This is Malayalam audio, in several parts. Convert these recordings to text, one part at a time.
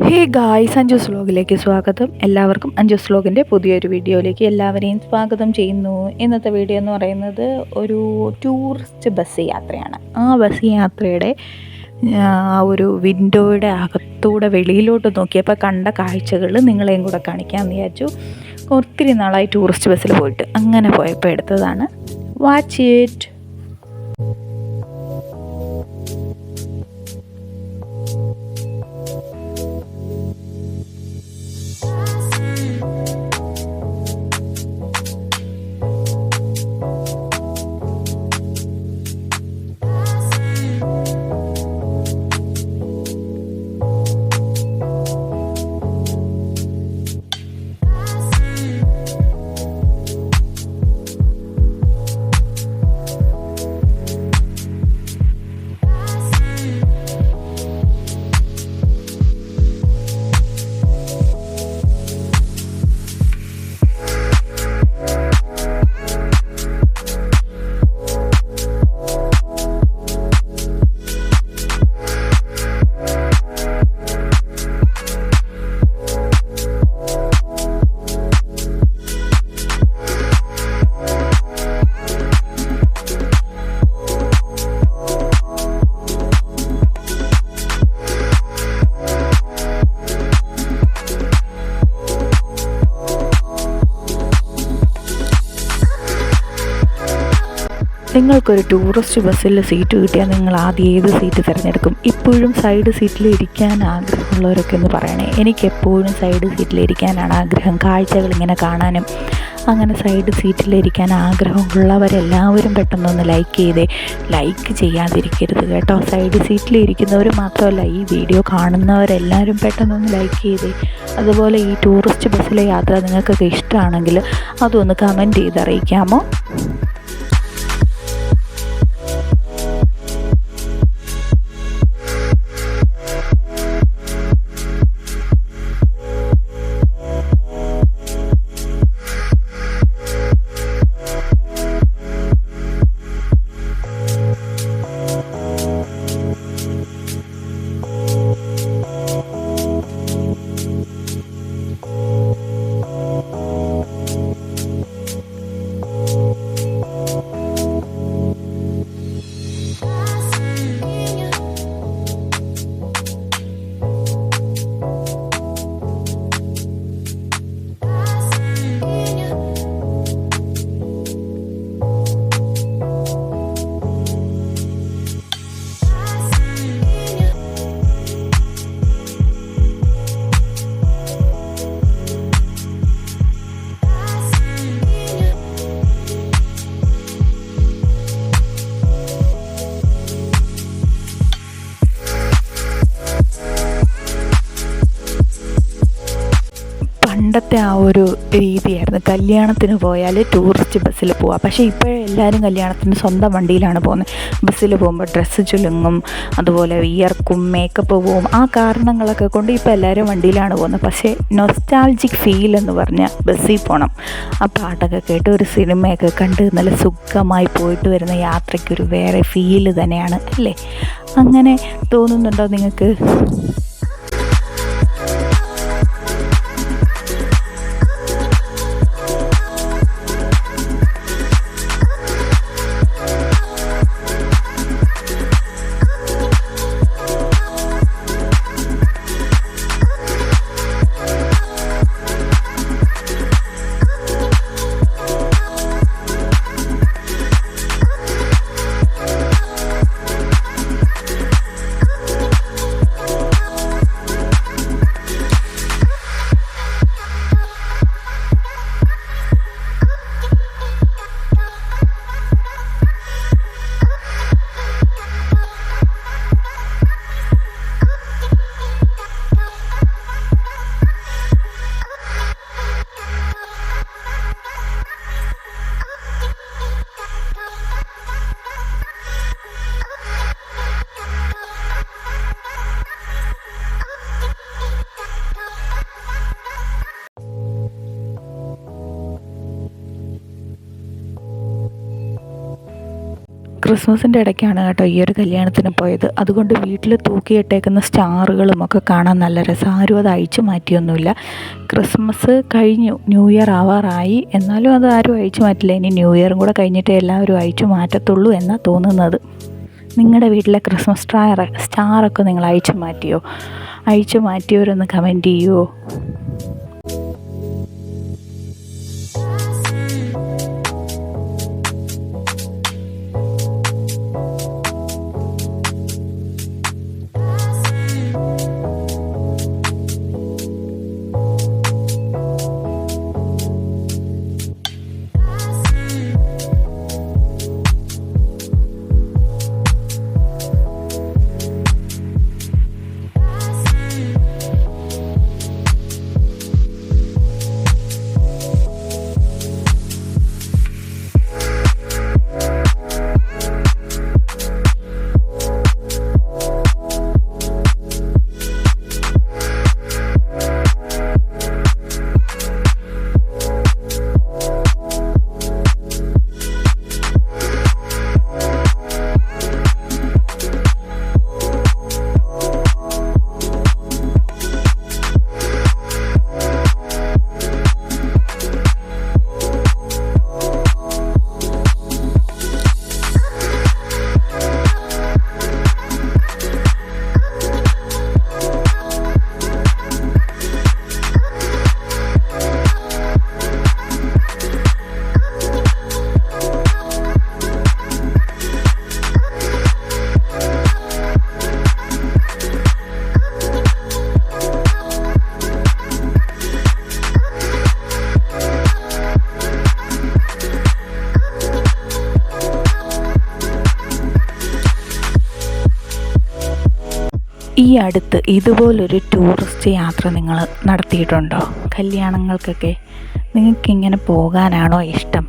ഹേ ഗായ്സ്, അഞ്ജൂസ് വ്ലോഗിലേക്ക് സ്വാഗതം. എല്ലാവർക്കും അഞ്ജൂസ് വ്ലോഗിൻ്റെ പുതിയൊരു വീഡിയോയിലേക്ക് എല്ലാവരെയും സ്വാഗതം ചെയ്യുന്നു. ഇന്നത്തെ വീഡിയോ എന്ന് പറയുന്നത് ഒരു ടൂറിസ്റ്റ് ബസ് യാത്രയാണ്. ആ ബസ് യാത്രയുടെ ഒരു വിൻഡോയുടെ അകത്തൂടെ വെളിയിലോട്ട് നോക്കിയപ്പോൾ കണ്ട കാഴ്ചകൾ നിങ്ങളെയും കൂടെ കാണിക്കാമെന്ന് വിചാരിച്ചു. ഒത്തിരി നാളായി ടൂറിസ്റ്റ് ബസ്സിൽ പോയിട്ട്, അങ്ങനെ പോയപ്പോൾ എടുത്തതാണ്. Watch it. നിങ്ങൾക്കൊരു ടൂറിസ്റ്റ് ബസ്സിൽ സീറ്റ് കിട്ടിയാൽ നിങ്ങൾ ആദ്യം ഏത് സീറ്റ് തിരഞ്ഞെടുക്കും? ഇപ്പോഴും സൈഡ് സീറ്റിൽ ഇരിക്കാൻ ആഗ്രഹമുള്ളവരൊക്കെ ഒന്ന് പറയണേ. എനിക്കെപ്പോഴും സൈഡ് സീറ്റിൽ ഇരിക്കാനാണ് ആഗ്രഹം, കാഴ്ചകൾ ഇങ്ങനെ കാണാനും. അങ്ങനെ സൈഡ് സീറ്റിലിരിക്കാൻ ആഗ്രഹമുള്ളവരെല്ലാവരും പെട്ടെന്നൊന്ന് ലൈക്ക് ചെയ്യാതിരിക്കരുത് കേട്ടോ. സൈഡ് സീറ്റിൽ ഇരിക്കുന്നവർ മാത്രമല്ല, ഈ വീഡിയോ കാണുന്നവരെല്ലാവരും പെട്ടെന്നൊന്ന് ലൈക്ക് ചെയ്തേ. അതുപോലെ ഈ ടൂറിസ്റ്റ് ബസ്സിലെ യാത്ര നിങ്ങൾക്കൊക്കെ ഇഷ്ടമാണെങ്കിൽ അതൊന്ന് കമൻറ്റ് ചെയ്ത് അറിയിക്കാമോ? പണ്ടത്തെ ആ ഒരു രീതിയായിരുന്നു, കല്യാണത്തിന് പോയാൽ ടൂറിസ്റ്റ് ബസ്സിൽ പോവാം. പക്ഷേ ഇപ്പോഴെല്ലാവരും കല്യാണത്തിന് സ്വന്തം വണ്ടിയിലാണ് പോകുന്നത്. ബസ്സിൽ പോകുമ്പോൾ ഡ്രസ്സ് ചുലുങ്ങും, അതുപോലെ വിയർക്കും, മേക്കപ്പ് പോവും. ആ കാരണങ്ങളൊക്കെ കൊണ്ട് ഇപ്പോൾ എല്ലാവരും വണ്ടിയിലാണ് പോകുന്നത്. പക്ഷേ നൊസ്റ്റാൾജിക് ഫീൽ എന്ന് പറഞ്ഞാൽ ബസ്സിൽ പോകണം. ആ പാട്ടൊക്കെ കേട്ട് ഒരു സിനിമയൊക്കെ കണ്ട് നല്ല സുഖമായി പോയിട്ട് വരുന്ന യാത്രയ്ക്കൊരു വേറെ ഫീല് തന്നെയാണ് അല്ലേ? അങ്ങനെ തോന്നുന്നുണ്ടോ നിങ്ങൾക്ക്? ക്രിസ്മസിൻ്റെ ഇടയ്ക്കാണ് കേട്ടോ ഈ ഒരു കല്യാണത്തിന് പോയത്. അതുകൊണ്ട് വീട്ടിൽ തൂക്കിയിട്ടേക്കുന്ന സ്റ്റാറുകളും ഒക്കെ കാണാൻ നല്ല രസം. ആരും അത് അഴിച്ചു മാറ്റിയൊന്നുമില്ല. ക്രിസ്മസ് കഴിഞ്ഞു, ന്യൂ ഇയർ ആവാറായി, എന്നാലും അത് ആരും അഴിച്ചു മാറ്റില്ല. ഇനി ന്യൂ ഇയറും കൂടെ കഴിഞ്ഞിട്ട് എല്ലാവരും അഴിച്ചു മാറ്റത്തുള്ളൂ എന്നാണ് തോന്നുന്നത്. നിങ്ങളുടെ വീട്ടിലെ ക്രിസ്മസ് സ്റ്റാറൊക്കെ നിങ്ങൾ അഴിച്ചു മാറ്റിയോ? അഴിച്ചു മാറ്റിയവരൊന്ന് കമൻറ്റ് ചെയ്യുമോ? ഈ അടുത്ത് ഇതുപോലൊരു ടൂറിസ്റ്റ് യാത്ര നിങ്ങൾ നടത്തിയിട്ടുണ്ടോ? കല്യാണങ്ങൾക്കൊക്കെ നിങ്ങൾക്കിങ്ങനെ പോകാനാണോ ഇഷ്ടം?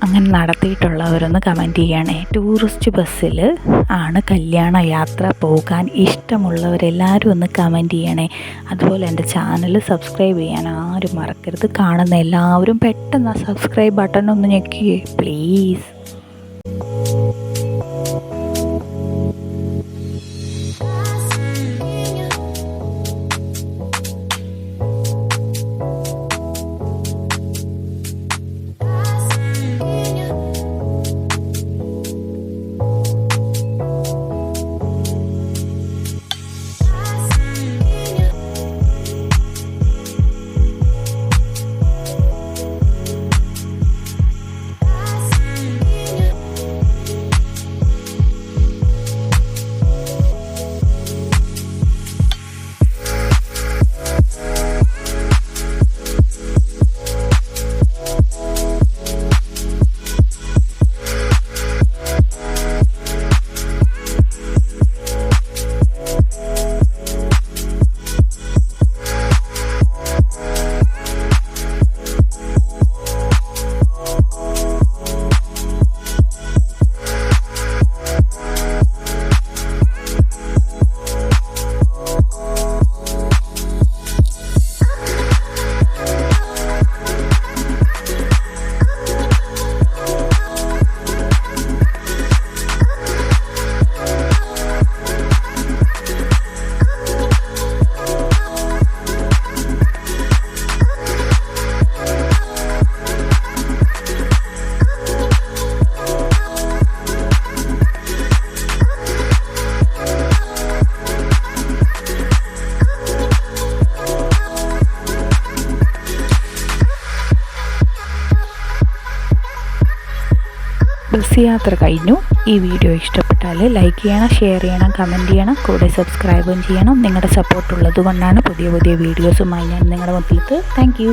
അങ്ങനെ നടത്തിയിട്ടുള്ളവരൊന്ന് കമൻറ്റ് ചെയ്യണേ. ടൂറിസ്റ്റ് ബസ്സിൽ ആണ് കല്യാണ യാത്ര പോകാൻ ഇഷ്ടമുള്ളവരെല്ലാവരും ഒന്ന് കമൻറ്റ് ചെയ്യണേ. അതുപോലെ എൻ്റെ ചാനൽ സബ്സ്ക്രൈബ് ചെയ്യാൻ ആരും മറക്കരുത്. കാണുന്ന എല്ലാവരും പെട്ടെന്ന് ആ സബ്സ്ക്രൈബ് ബട്ടൺ ഒന്ന് ഞെക്കിയേ പ്ലീസ്. ബസ് യാത്ര കഴിഞ്ഞു. ഈ വീഡിയോ ഇഷ്ടപ്പെട്ടാൽ ലൈക്ക് ചെയ്യണം, ഷെയർ ചെയ്യണം, കമൻറ്റ് ചെയ്യണം, കൂടെ സബ്സ്ക്രൈബും ചെയ്യണം. നിങ്ങളുടെ സപ്പോർട്ട് ഉള്ളത് കൊണ്ടാണ് പുതിയ പുതിയ വീഡിയോസുമായി ഞാൻ നിങ്ങളുടെ മുന്നിലേക്ക്. Thank you.